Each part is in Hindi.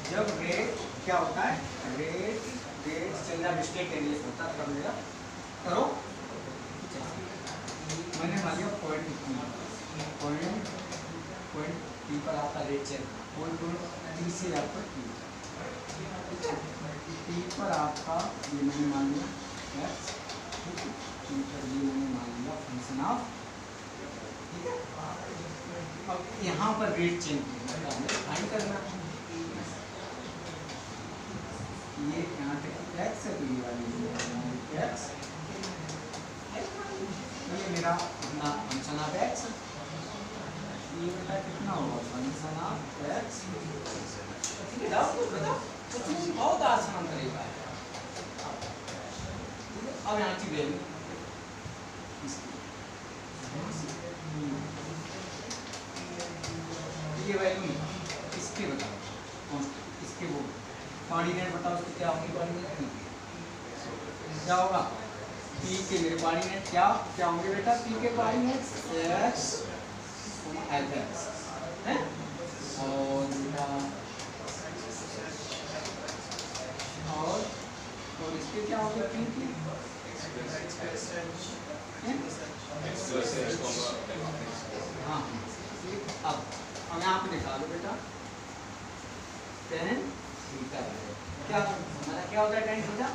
जब रेट क्या होता है, rate change of state area होता है तब मेरा करो। मैंने मान लिया पॉइंट पी पर आपका रेट चेंज, पॉइंट टी से आपका टी पर आपका ये मैंने मान लिया एक्स, ठीक है, टी पर ये मैंने मान लिया फंक्शन ऑफ, ठीक है। अब यहाँ पर रेट चेंज फाइंड करना, ये यहाँ तक एक्स है तो ये वाली एक्स, ये मेरा अपना फंक्शन ऑफ एक्स, ये बेटा कितना होगा फंक्शन ऑफ एक्स, ठीक है। डाउट कुछ बताओ, कुछ बहुत आसान तरीका है। अब यहाँ की वैल्यू ये वैल्यू इसके बताओ, इसके वो कोऑर्डिनेट बताओ, उसके क्या होंगे कोऑर्डिनेट, क्या होगा पी के मेरे कोऑर्डिनेट क्या क्या होंगे बेटा, पी के कोऑर्डिनेट एक्स एफ एक्स है, और इसके क्या होंगे पी के, हाँ अब यहाँ पे दिखा दो बेटा टेन थीटा, क्या हमारा क्या होता है टेन थीटा,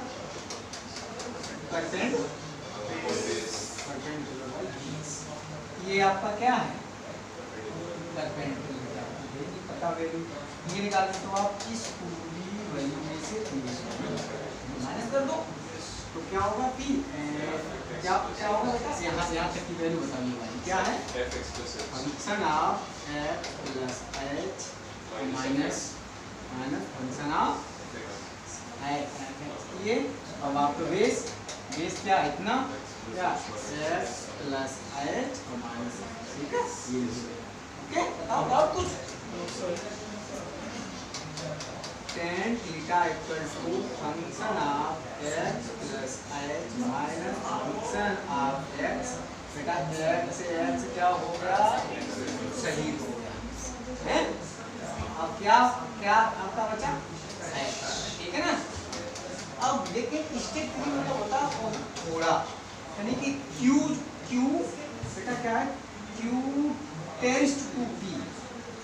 परसेंट, ये आपका क्या है परपेंडिकुलर, पता वैल्यू ये निकालते तो आप इस पूरी वैल्यू में से माइनस कर दो तो क्या होगा पी, क्या क्या होगा बेटा, यहाँ से यहाँ तक की वैल्यू बताइए भाई, क्या है function of x plus h minus function of x, ये अब आपका बेस क्या है इतना, क्या एक्स प्लस एच माइनस, ठीक है ये, ओके। बताओ डाउट कुछ, tan theta equal to function of x plus h minus function of x, बेटा एक्स से एक्स क्या हो गया, सही हो गया है। अब क्या क्या आपका बचा, ठीक है ना। अब लेकिन स्टेप 3 में होता थोड़ा, यानी कि क्यू बेटा क्या है, q tends to p,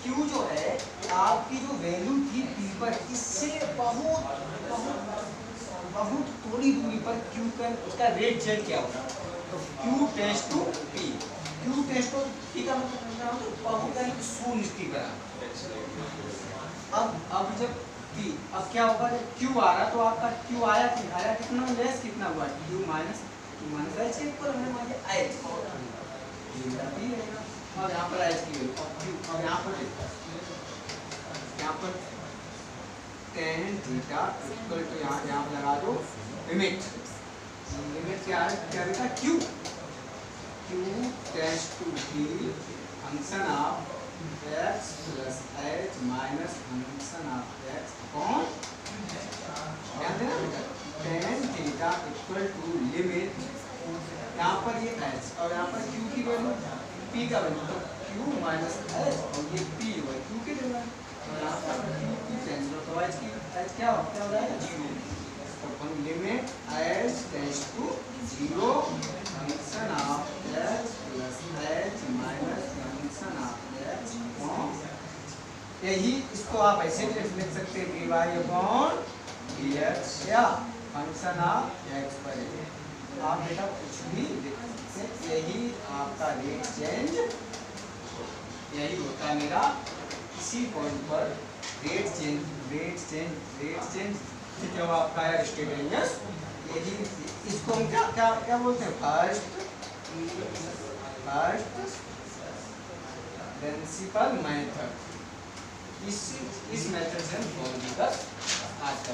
q जो है आपकी जो वैल्यू थी पी पर, इससे बहुत बहुत बहुत थोड़ी दूरी पर क्यू का उसका रेट चेंज क्या होगा, तो q tends to p, q tends to p का मतलब बहुत यानी शून्य की बराबर। अब जब पी, अब क्या होगा जब क्यू आ रहा तो आपका क्यू आया कितना लेस कितना हुआ, क्यू माइनस एच के ऊपर हमने मान लिया एच, और यहाँ पर एच की वैल्यू, और यहाँ पर tan थीटा इक्वल टू यहाँ पर लगा दो लिमिट क्या है, क्या बेटा q tends to p function of x plus h minus function of x upon, ध्यान देना बेटा tan theta equal to limit, यहाँ पर ये एच और यहाँ पर क्यू की वैल्यू पी का वैल्यू, तो क्यू माइनस एच और ये पी हुआ क्यू के जगह, और यहाँ पर क्यू की कैंसिल तो एच की एच क्या हो जाएगा जीरो, तो हम limit h tends to zero function of x plus h minus function of x upon, यही इसको आप ऐसे भी लिख सकते हैं d y upon d x, या फंक्शन ऑफ एक्स पर आप बेटा कुछ भी लिख सकते, यही आपका रेट चेंज, यही होता है मेरा इसी पॉइंट पर रेट चेंज जब आपका है स्टेटेनियस, यही इसको हम क्या बोलते हैं, फर्स्ट प्रिंसिपल मेथड, इस मेथड से हम सॉल्व कर आज का